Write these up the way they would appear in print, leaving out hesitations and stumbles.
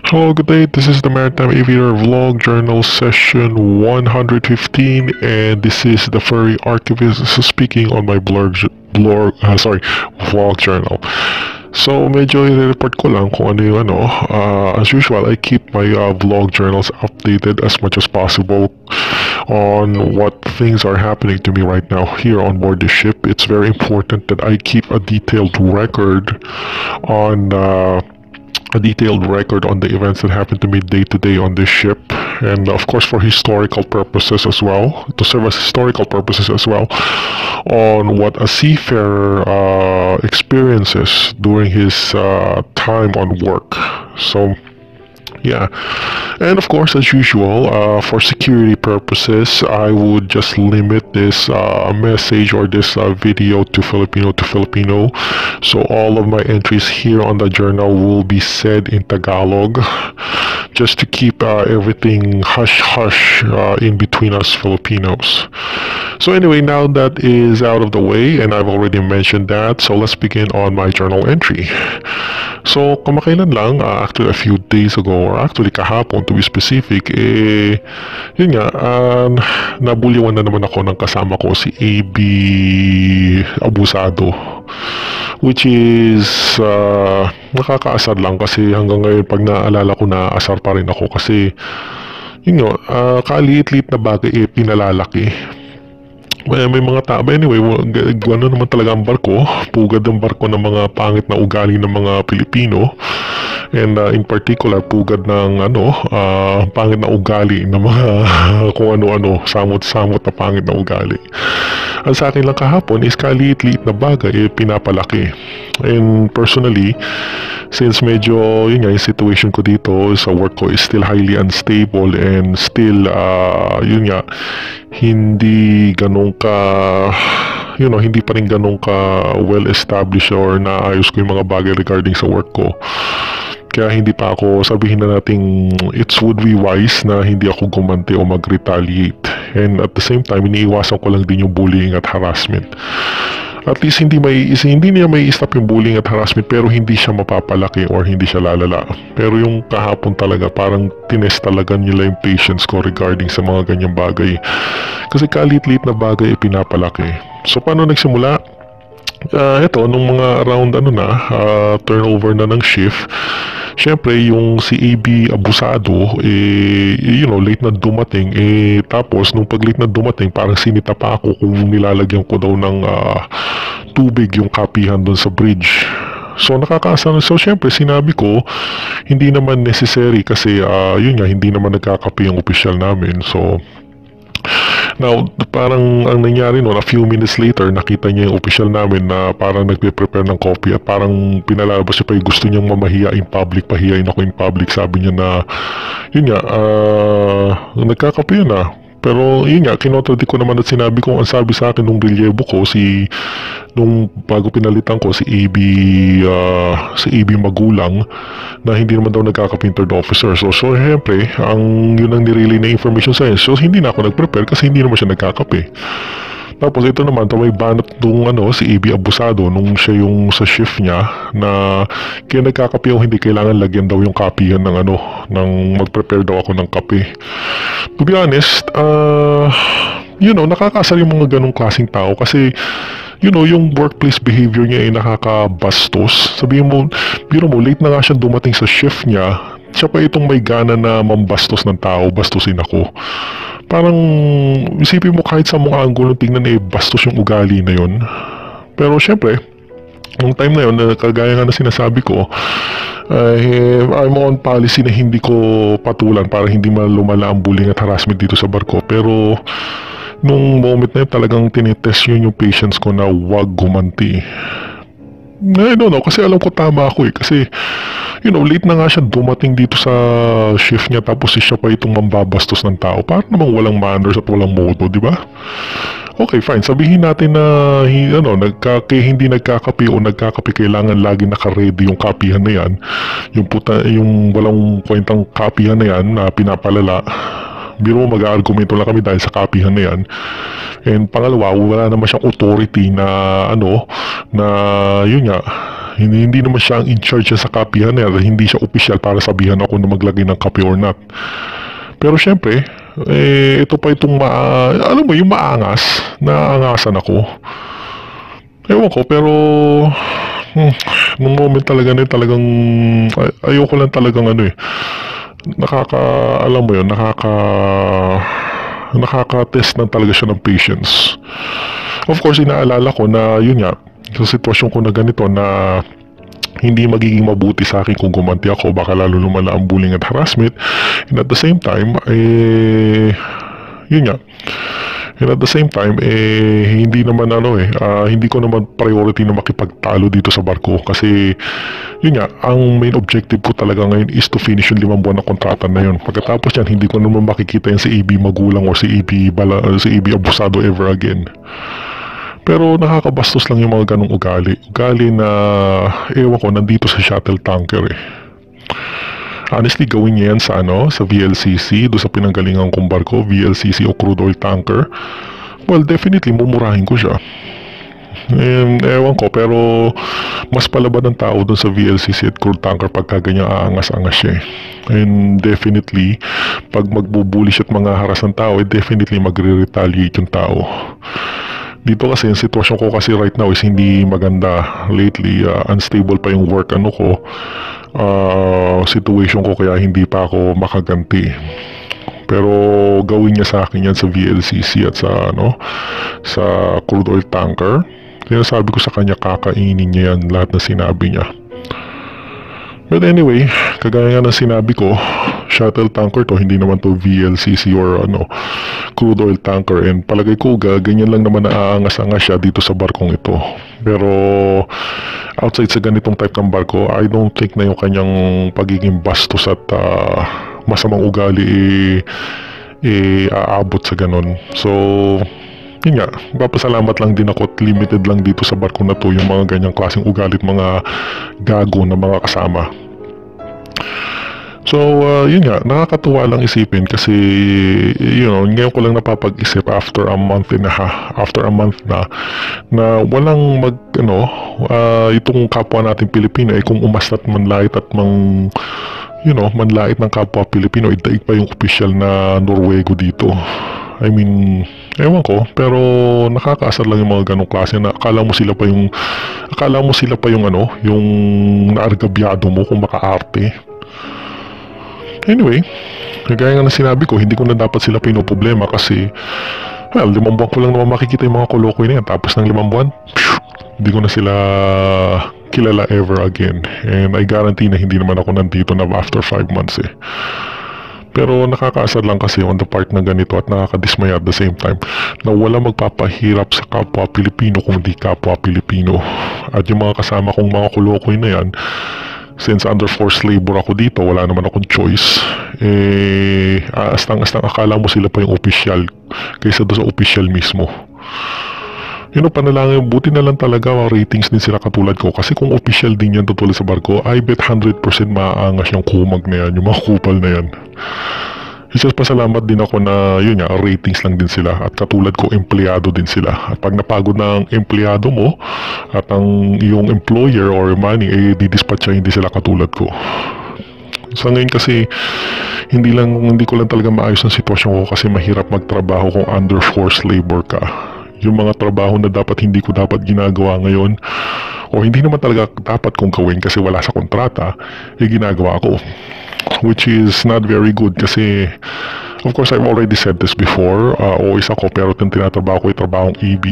Hello, good day. This is the Maritime Aviator Vlog Journal session 115, and this is the Furry Archivist speaking on my vlog journal. So, medyo i-report ko lang kung ano yung as usual, I keep my vlog journals updated as much as possible on what things are happening to me right now here on board the ship. It's very important that I keep a detailed record on the events that happen to me day to day on this ship, and of course for historical purposes as well, to serve as historical purposes as well, on what a seafarer experiences during his time on work. So yeah, and of course, as usual, for security purposes, I would just limit this message or this video to Filipino. So all of my entries here on the journal will be said in Tagalog, just to keep everything hush-hush in between us Filipinos. So anyway, now that is out of the way, and I've already mentioned that, so let's begin on my journal entry. So, kamakailan lang, actually a few days ago, or actually kahapon to be specific, yun nga, nabuliwan na naman ako ng kasama ko, si AB Abusado. Which is, nakakaasar lang kasi hanggang ngayon pag naaalala ko na asar pa rin ako kasi, yun nga, kaliit-liit na bagay pinalalaki. May mga tao, anyway, gano'n naman talaga ang barko, pugad ang barko ng mga pangit na ugali ng mga Pilipino, and in particular, pugad ng pangit na ugali ng mga kung ano-ano, samot-samot na pangit na ugali. Ang sa akin lang kahapon is kaliit-liit na bagay, pinapalaki. And personally, since medyo, yun nga, yung situation ko dito sa work ko is still highly unstable and still, yun nga, hindi ganun ka, hindi pa rin ganun ka well established or naayos ko yung mga bagay regarding sa work ko. Kaya hindi pa ako, sabihin na natin, it would be wise na hindi ako gumante o mag-retaliate. And at the same time, iniiwasan ko lang din yung bullying at harassment. At least hindi niya may stop yung bullying at harassment, pero hindi siya mapapalaki or hindi siya lalala. Pero yung kahapon talaga, parang tinest talaga nila yung patience ko regarding sa mga ganyang bagay. Kasi kalit-lit na bagay pinapalaki. So paano nagsimula? Ito, nung mga around turnover na ng shift, syempre yung si AB Abusado, late na dumating, tapos nung pag late na dumating, parang sinita pa ako kung nilalagyan ko daw ng tubig yung kapihan doon sa bridge. So nakakaasar. So syempre sinabi ko, hindi naman necessary kasi yun nga, hindi naman nagkakape yung opisyal namin. So now, parang ang nangyari noon, a few minutes later, nakita niya yung official namin na parang nagpe-prepare ng coffee at parang pinalabas niya pa yung gusto niyang mamahiya in public, pahiyain ako in public. Sabi niya na, yun nga, nagkakape yun Pero yun nga, kinotradict ko naman at sinabi ko, ang sabi sa akin nung relievo ko, nung bago pinalitan ko, si AB Magulang, na hindi naman daw nagkaka-third officer. So syempre, yun ang nirelay na information sa akin. So hindi na ako nag-prepare kasi hindi naman siya nagkakape. Tapos ito naman, may banat nung si AB Abusado nung siya yung sa shift niya na kaya nagkakape o hindi kailangan lagyan daw yung kapihan ng mag-prepare daw ako ng kape. To be honest, nakakasar yung mga ganong klaseng tao kasi yung workplace behavior niya ay nakakabastos. Sabihin mo, biro mo, late na nga siya dumating sa shift niya, siya pa itong may gana na mambastos ng tao, bastusin ako. Parang, isipin mo kahit sa mga angulo tingnan bastos yung ugali na yon. Pero syempre, nung time na yun, kagaya nga na sinasabi ko, I'm on policy na hindi ko patulan para hindi lumala ang bullying at harassment dito sa barko. Pero nung moment na yun, talagang tinitest yun yung patience ko na wag gumanti. I don't know, kasi alam ko tama ako kasi late na nga siya dumating dito sa shift niya, tapos siya pa itong mambabastos ng tao. Parang namang walang manners at walang modo, di ba? Okay, fine. Sabihin natin na hindi nagkakape o nagkakape, kailangan lagi naka-ready yung kapihan na yan. Yung walang kwentang kapihan na yan na pinapalala. Biro mo, mag-argumento lang kami dahil sa kapihan na yan. And pangalawa, wala naman siyang authority na yun nga, Hindi naman siya ang in charge sa kapihan hindi siya official para sabihan ako na maglagay ng kape or not. Pero syempre, ito pa itong alam mo, yung maangas, naangasan ako. Ewan ko, pero nung moment talaga na talagang ayoko lang talagang alam mo yun, nakaka-test na talaga siya ng patience. Of course, inaalala ko na yun nga, sa sitwasyon ko na ganito na hindi magiging mabuti sa akin kung gumanti ako, baka lalo lumala ang bullying at harassment. And at the same time, yun nga, and at the same time, hindi naman hindi ko naman priority na makipagtalo dito sa barko kasi yun nga, ang main objective ko talaga ngayon is to finish yung 5 buwan na kontrata na yun. Pagkatapos yan, hindi ko naman makikita yan si AB magulang o si AB abusado ever again. Pero nakakabastos lang yung mga ganong ugali. Ugali na, ewan ko, nandito sa shuttle tanker Honestly, gawin niya yan sa VLCC, doon sa pinanggalingan kong barko, VLCC o crude oil tanker. Well, definitely, mumurahin ko siya. Ewan ko, pero mas palabad ng tao doon sa VLCC at crude tanker pagka ganyan aangas-angas siya And definitely, pag magbubuli siya at mga haras ng tao, definitely magre-retaliate yung tao. Dito kasi, yung sitwasyon ko kasi right now is hindi maganda. Lately, unstable pa yung work situation ko kaya hindi pa ako makaganti. Pero gawin niya sa akin yan sa VLCC at sa crude oil tanker. Kaya sabi ko sa kanya, kakainin niya yan lahat na sinabi niya. But anyway, kagaya nga ng sinabi ko, shuttle tanker to, hindi naman to VLCC or crude oil tanker. And palagay ko, ganyan lang naman naaangas-angas siya dito sa barkong ito. Pero outside sa ganitong type ng barko, I don't think na yung kanyang pagiging bastos at masamang ugali aabot sa ganon. So yun nga, papasalamat lang din ako at limited lang dito sa barko na to yung mga ganyang klaseng ugalit, mga gago na mga kasama. So yun nga, nakakatuwa lang isipin kasi ngayon ko lang napapag-isip after a month na walang itong kapwa natin Pilipino kung umastat manlait at manlait ng kapwa Pilipino, daig pa yung official na Norwego dito. I mean, ewan ko, pero nakakaasar lang yung mga ganong klase na akala mo sila pa yung yung naargabyado mo kung makaarte. Anyway, kagaya nga na sinabi ko, hindi ko na dapat sila pinoproblema kasi 5 buwan ko lang naman makikita yung mga kolokoy na yan, tapos ng 5 buwan, hindi ko na sila kilala ever again. And I guarantee na hindi naman ako nandito na after 5 months Pero nakakaasar lang kasi on the part na ganito at nakakadismaya at the same time na wala magpapahirap sa kapwa Pilipino kung di kapwa Pilipino. At yung mga kasama kong mga kulokoy na yan, since under forced labor ako dito, wala naman akong choice. Astang-astang akala mo sila pa yung official kaysa doon sa official mismo. Panalangin, buti na lang talaga ratings din sila katulad ko kasi kung official din yan tutulad sa barko, I bet 100% maaangas yung kumag na yan, yung mga kupal na yan. Isa pasalamat din ako na ratings lang din sila at katulad ko, empleyado din sila. At pag napagod na ang empleyado mo at ang iyong employer or money, didispatcha hindi sila katulad ko. Sa ngayon kasi, hindi ko lang talaga maayos ang sitwasyon ko kasi mahirap magtrabaho kung under forced labor ka. Yung mga trabaho na hindi ko dapat ginagawa ngayon o hindi naman talaga dapat kong gawin kasi wala sa kontrata, ginagawa ko, which is not very good kasi of course I've already said this before, o isa ko pero tinatrabaho ko yung trabahong EB,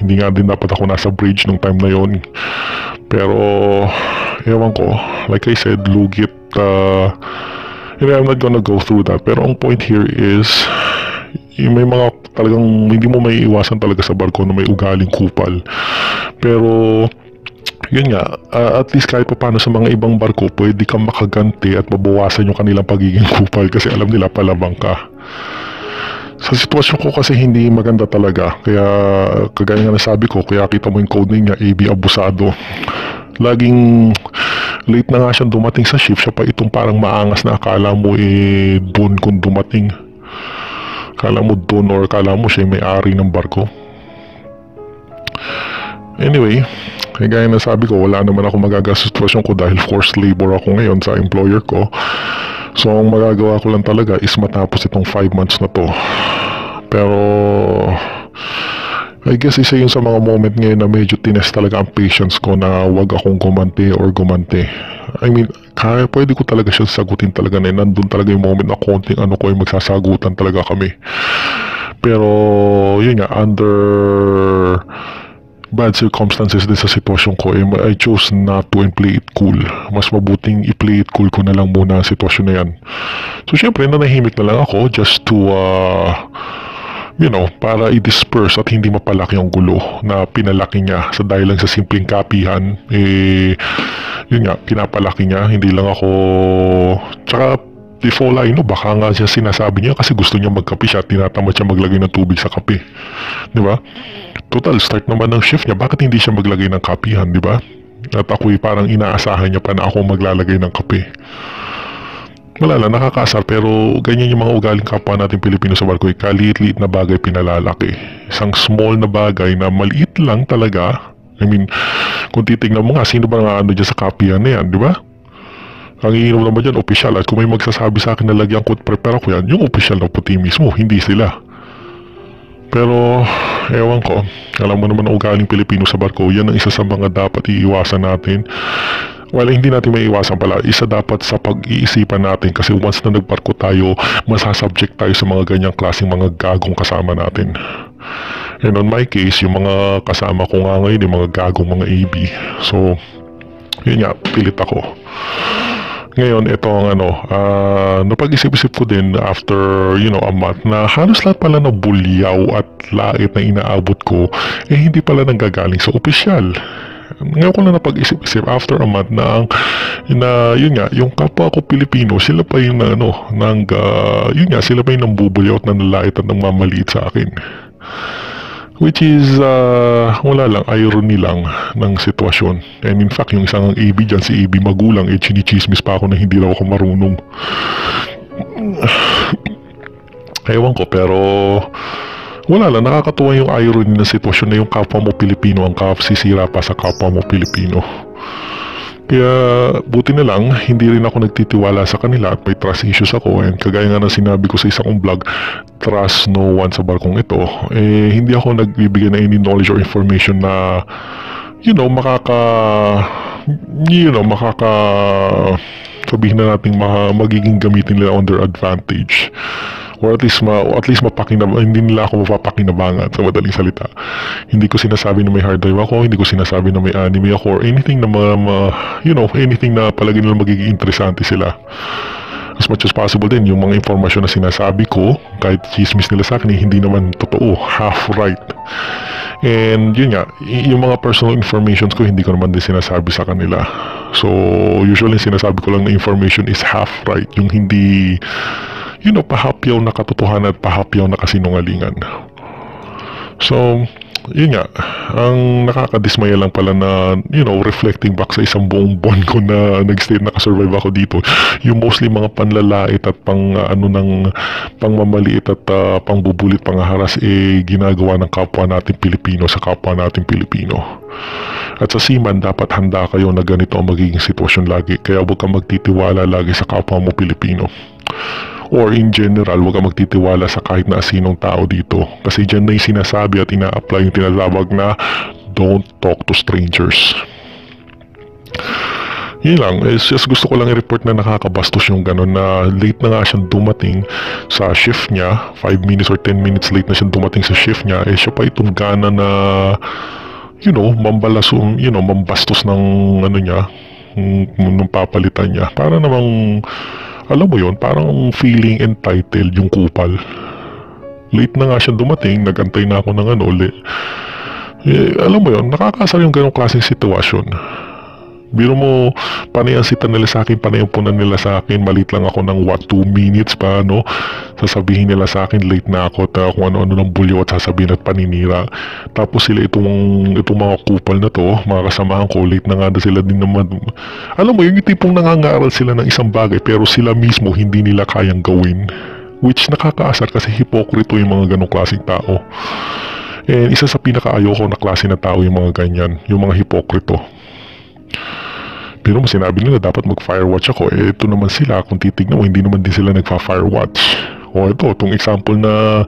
hindi nga din dapat ako nasa bridge nung time na yon. Pero ewan ko, like I said, lugit, I'm not gonna go through that. Pero ang point here is may mga talagang hindi mo may iwasan talaga sa barko na may ugaling kupal. Pero yun nga, at least kahit paano sa mga ibang barko pwede kang makaganti at mabawasan yung kanilang pagiging kupal kasi alam nila palabang ka. Sa sitwasyon ko kasi hindi maganda talaga, kaya kagaya nga nasabi ko, kaya kita mo yung code niya, AB abusado. Laging late na nga siyang dumating sa shift, siya pa itong parang maangas na akala mo doon kung dumating. Kala mo doon or kala mo siya may-ari ng barko. Anyway, Gaya na sabi ko, wala naman ako magagastos sa sitwasyon ko dahil forced labor ako ngayon sa employer ko. So ang magagawa ko lang talaga is matapos itong 5 months na to. Pero I guess isa yun sa mga moment ngayon na medyo tinest talaga ang patience ko na wag akong gumanti or gumanti. I mean, kaya pwede ko talaga siya sagutin talaga na nandun talaga yung moment na konting ano ko yung magsasagutan talaga kami. Pero yun nga, under bad circumstances din sa sitwasyon ko, I chose not to and play it cool. Mas mabuting i-play it cool ko na lang muna ang sitwasyon na yan. So syempre nanahimik na lang ako just to para i-disperse at hindi mapalaki yung gulo na pinalaki niya sa dahil lang sa simpleng kapihan. Yun nga, pinapalaki niya, hindi lang ako. Tsaka if all I know, baka nga siya sinasabi niya kasi gusto niya magkape siya, tinatamad siya maglagay ng tubig sa kape, di ba? Total, start naman ng shift niya, bakit hindi siya maglagay ng kapihan, di ba? At ako'y parang inaasahan niya pa na ako maglalagay ng kape. Wala lang, nakakaasar, pero ganyan yung mga ugaling kapwa natin Pilipino sa barko, kaliit-liit na bagay pinalalaki. Isang small na bagay na maliit lang talaga. I mean, kung titignan mo nga, sino ba nga ano dyan sa kapihan na yan, di ba? Ang iinom naman dyan, opisyal. At kung may magsasabi sa akin na lagyan ko at prepare ko yan, yung opisyal na puti mismo, hindi sila. Pero, ewan ko, alam mo naman ang ugaling Pilipino sa barko, yan ang isa sa mga dapat iiwasan natin. Well, hindi natin may iwasan pala. Isa dapat sa pag-iisipan natin kasi once na nagbarko tayo, masasubject tayo sa mga ganyang klaseng mga gagong kasama natin. And on my case, yung mga kasama ko nga ngayon, yung mga gagong mga AB. So, yun nga, pilit ako. Ngayon, ito ang napag-isip-isip ko din after, a month na halos lahat pala na bulyaw at lait na inaabot ko, hindi pala nanggagaling sa opisyal. Ngayon ko na napag-isip-isip after a month na yun nga, yung kapwa ko Pilipino, sila pa yung sila pa yung nambubulyaw at nanlalait at nangmamaliit sa akin. Which is, wala lang, irony lang ng sitwasyon. And in fact, yung isang AB dyan, si AB magulang, chinichismis pa ako na hindi lang ako marunong. Ewan ko, pero wala lang, nakakatuwa yung irony ng sitwasyon na yung kapwa mo Pilipino ang sisira pa sa kapwa mo Pilipino. Kaya buti na lang, hindi rin ako nagtitiwala sa kanila at may trust issues ako. And kagaya nga ng sinabi ko sa isang vlog, trust no one sa barkong ito. Hindi ako nagbibigay na any knowledge or information na, sabihin na natin magiging gamitin nila on their advantage. Or at least hindi nila ako mapapakinabangan sa madaling salita. Hindi ko sinasabi na may hard drive ako, hindi ko sinasabi na may anime ako, or anything na anything na palagi nila magiging interesante sila. As much as possible din, yung mga informasyon na sinasabi ko, kahit chismis nila sa akin, hindi naman totoo, half right. And yun nga, yung mga personal informations ko, hindi ko naman din sinasabi sa kanila. So, usually sinasabi ko lang na information is half right, yung hindi pahapyaw na katotohanan at pahapyaw na kasinungalingan. So, yun nga, ang nakakadismaya lang pala na, reflecting back sa isang buong buwan ko na nag-stay, nakasurvive ako dito, yung mostly mga panlalait at pangmamaliit at pangbubulit, pangharas, ginagawa ng kapwa natin Pilipino sa kapwa natin Pilipino. At sa seaman, dapat handa kayo na ganito ang magiging sitwasyon lagi, kaya huwag kang magtitiwala lagi sa kapwa mo Pilipino. Or in general, huwag kang magtitiwala sa kahit na sinong tao dito. Kasi dyan na yung sinasabi at ina-apply yung tinatawag na don't talk to strangers. Yun lang, just gusto ko lang i-report na nakakabastos yung gano'n na late na nga siyang dumating sa shift niya, 5 minutes or 10 minutes late na siyang dumating sa shift niya, siya pa itong gana na, mambastos ng nung papalitan niya. Para namang, alam mo yon, parang feeling entitled yung kupal. Late na nga siya dumating, nagantay na ako ng alam mo yon, nakakasar yung ganong klaseng sitwasyon. Biro mo, panay ang sita nila sa akin, panay ang punan nila sa akin, malit lang ako ng 2 minutes pa, sasabihin nila sa akin, late na ako, at kung ano-ano ng bulyo at sasabihin at paninira. Tapos sila itong mga kupal na to, mga kasamahan ko, late na nga na sila din naman. Alam mo, yung tipong nangangaral sila ng isang bagay, pero sila mismo hindi nila kayang gawin. Which nakakaasar kasi hipokrito yung mga ganong klaseng tao. And isa sa pinaka-ayoko na klase na tao yung mga ganyan, yung mga hipokrito. Pero sinabi nila dapat mag-firewatch ako, ito naman sila, kung titignan mo, hindi naman din sila nagfa-firewatch. O ito, itong example na,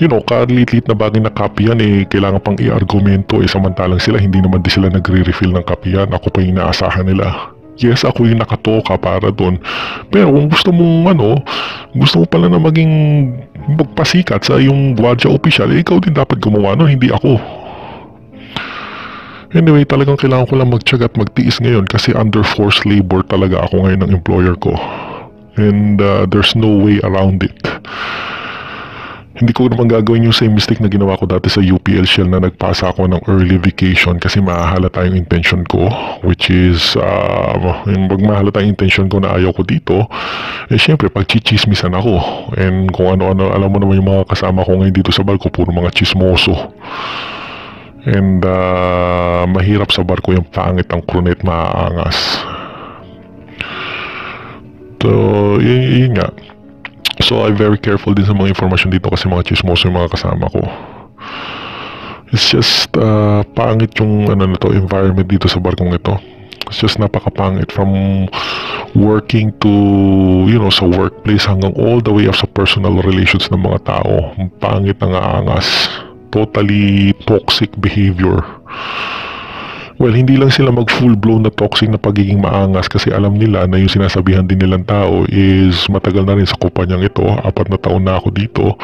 kalit-lit na bagay na copy yan, kailangan pang i-argumento, samantalang sila, hindi naman din sila nagre-refill ng copy yan, ako pa yung inaasahan nila. Yes, ako yung nakatoka para doon. Pero kung gusto mo pala na magpasikat sa yung gwardiya opisyal, ikaw din dapat gumawa nun, hindi ako. Anyway, talagang kailangan ko lang magtiyaga at magtiis ngayon kasi under forced labor talaga ako ngayon ng employer ko. And there's no way around it. Hindi ko naman gagawin yung same mistake na ginawa ko dati sa UPL Shell na nagpasa ako ng early vacation kasi mahalata yung intention ko, which is yung mahalata yung intention ko na ayaw ko dito, syempre pagchichismisan ako. And kung ano-ano, alam mo naman yung mga kasama ko ngayon dito sa barko, puro mga chismoso. And mahirap sa barko yung pangit ang crewnet, maaangas. So, yun nga. So, I'm very careful din sa mga informasyon dito kasi mga chismoso yung mga kasama ko. It's just pangit yung environment dito sa barkong ito. It's just napakapangit from working to, sa workplace hanggang all the way up sa personal relations ng mga tao. Pangit ang aangas. Totally toxic behavior. Well, hindi lang sila mag full-blown na toxic na pagiging maangas kasi alam nila na yung sinasabihan din nilang tao is matagal na rin sa kumpanyang ito. 4 na taon na ako dito.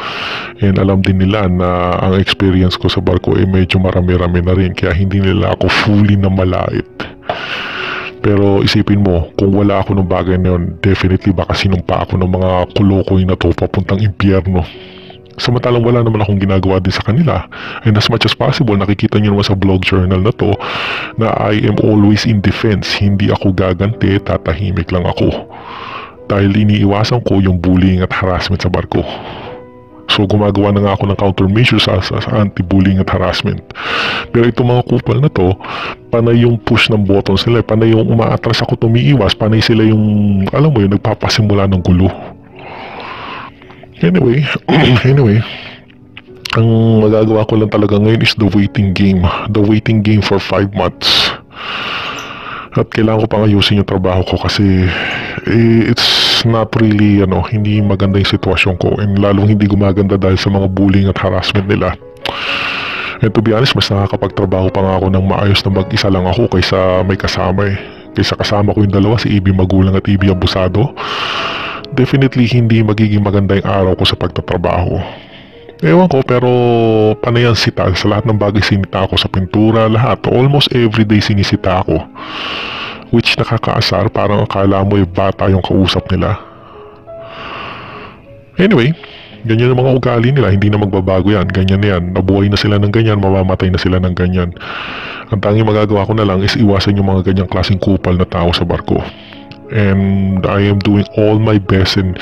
And alam din nila na ang experience ko sa barko medyo marami-rami na rin. Kaya hindi nila ako fully na malait. Pero isipin mo, kung wala ako ng bagay na yun, definitely baka sinumpa ako ng mga kulokoy na to papuntang impyerno. Samantalang wala naman akong ginagawa din sa kanila. And as much as possible, nakikita nyo naman sa blog journal na to na I am always in defense. Hindi ako gaganti, tatahimik lang ako. Dahil iniiwasan ko yung bullying at harassment sa barko. So gumagawa na nga ako ng countermeasures sa anti-bullying at harassment. Pero itong mga kupal na to, panay yung push ng buttons nila, panay yung umaatras ako tumiiwas, panay sila yung, alam mo yun, nagpapasimula ng gulo. Anyway, ang magagawa ko lang talaga ngayon is the waiting game. The waiting game for 5 months. At kailangan ko pang ayusin yung trabaho ko kasi it's not really, hindi maganda yung sitwasyon ko. And lalong hindi gumaganda dahil sa mga bullying at harassment nila. And to be honest, mas nakakapagtrabaho pa nga ako ng maayos na mag-isa lang ako kaysa may kasama Kaysa kasama ko yung dalawa, si Ibi Magulang at Ibi Abusado. Definitely hindi magiging maganda yung araw ko sa pagtatrabaho. Ewan ko, pero panayan sita sa lahat ng bagay, sinita ako sa pintura, lahat. Almost everyday sinisita ako. Which nakakaasar, parang akala mo bata yung kausap nila. Anyway, ganyan ang mga ugali nila, hindi na magbabago yan. Ganyan na yan, nabuhay na sila ng ganyan, mamamatay na sila ng ganyan. Ang tanging magagawa ko na lang is iwasan yung mga ganyang klaseng kupal na tao sa barko. And I am doing all my best and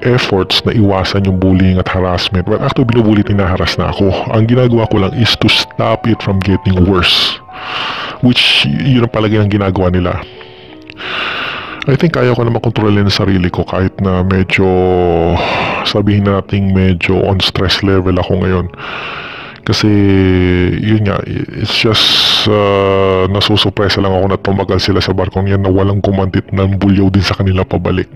efforts na iwasan yung bullying at harassment. But actually, binubully at hinaharas na ako. Ang ginagawa ko lang is to stop it from getting worse. Which, yun ang palagi ang ginagawa nila. I think kaya ko na makontrolin ang sarili ko kahit na medyo, sabihin natin medyo on stress level ako ngayon. Kasi yun nga, it's just nasusupresa lang ako na tumagal sila sa barkong yan na walang kumantit ng bulyaw din sa kanila pabalik.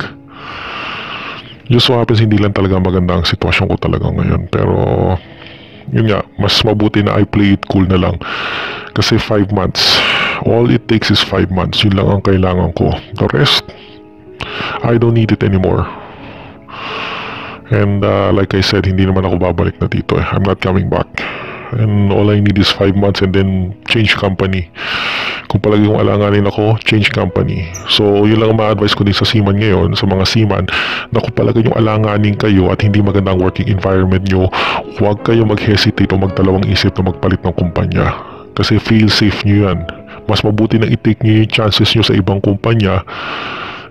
Just so happens hindi lang talaga maganda ang sitwasyon ko talaga ngayon. Pero yun nga, mas mabuti na I play it cool na lang. Kasi 5 months, all it takes is 5 months. Yun lang ang kailangan ko. The rest, I don't need it anymore. And like I said, hindi naman ako babalik na dito. I'm not coming back. And all I need is 5 months and then change company. Kung palagi kong alanganin ako, change company. So yun lang ang ma-advise ko din sa seaman ngayon, sa mga seaman, na kung palagi yung alanganin kayo at hindi magandang working environment nyo, huwag kayo mag-hesitate o magdalawang isip na magpalit ng kumpanya. Kasi feel safe nyo yan. Mas mabuti na i-take nyo yung chances nyo sa ibang kumpanya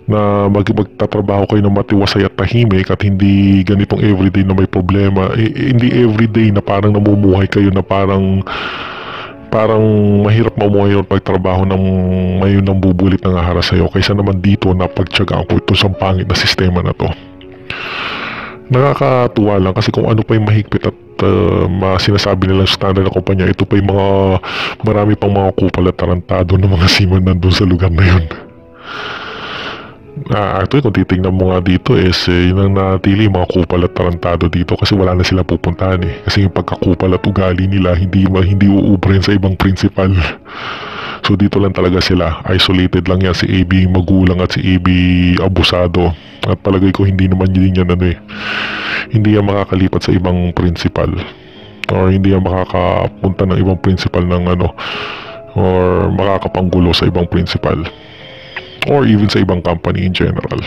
na magtatrabaho kayo ng matiwasay at tahimik at hindi ganitong everyday na may problema. Hindi everyday na parang namumuhay kayo na parang mahirap mamuhay yung pagtrabaho ng may nang bubulit ng haras sa'yo kaysa naman dito na pagtyagaan ko ito sa pangit na sistema na to. Nakakatuwa lang kasi kung ano pa yung mahigpit at sinasabi nilang standard na kumpanya, ito pa yung mga marami pang mga kupal at tarantado ng mga seaman nandun sa lugar na yun. Actually, kung titignan mo nga dito yun ang natili yung mga kupal at tarantado dito kasi wala na sila pupuntahan kasi yung pagkakupal at ugali nila hindi uubrin sa ibang principal. So dito lang talaga sila, isolated lang yan, si AB magulang at si AB abusado, at palagay ko hindi naman yun yan hindi yan makakalipat sa ibang principal or hindi yan makakapunta ng ibang principal ng or makakapanggulo sa ibang principal or even sa ibang company in general.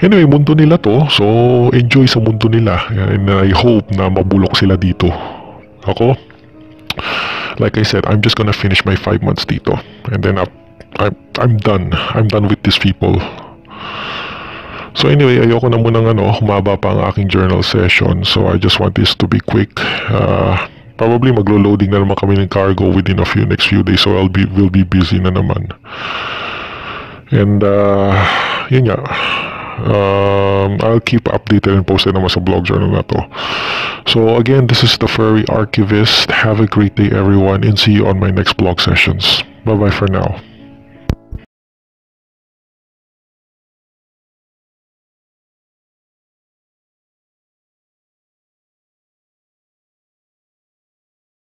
Anyway, mundo nila to, so enjoy sa mundo nila, and I hope na mabulok sila dito. Ako, like I said, I'm just gonna finish my 5 months dito, and then I'm done. I'm done with these people. So anyway, ayoko na munang humaba pa ang aking journal session, so I just want this to be quick. Probably maglo-loading na naman kami ng cargo within next few days, so we'll be busy na naman. And yun nga, I'll keep updated and posted naman sa blog journal na to. So again, this is the Furry Archivist. Have a great day everyone, and see you on my next blog sessions. Bye bye for now.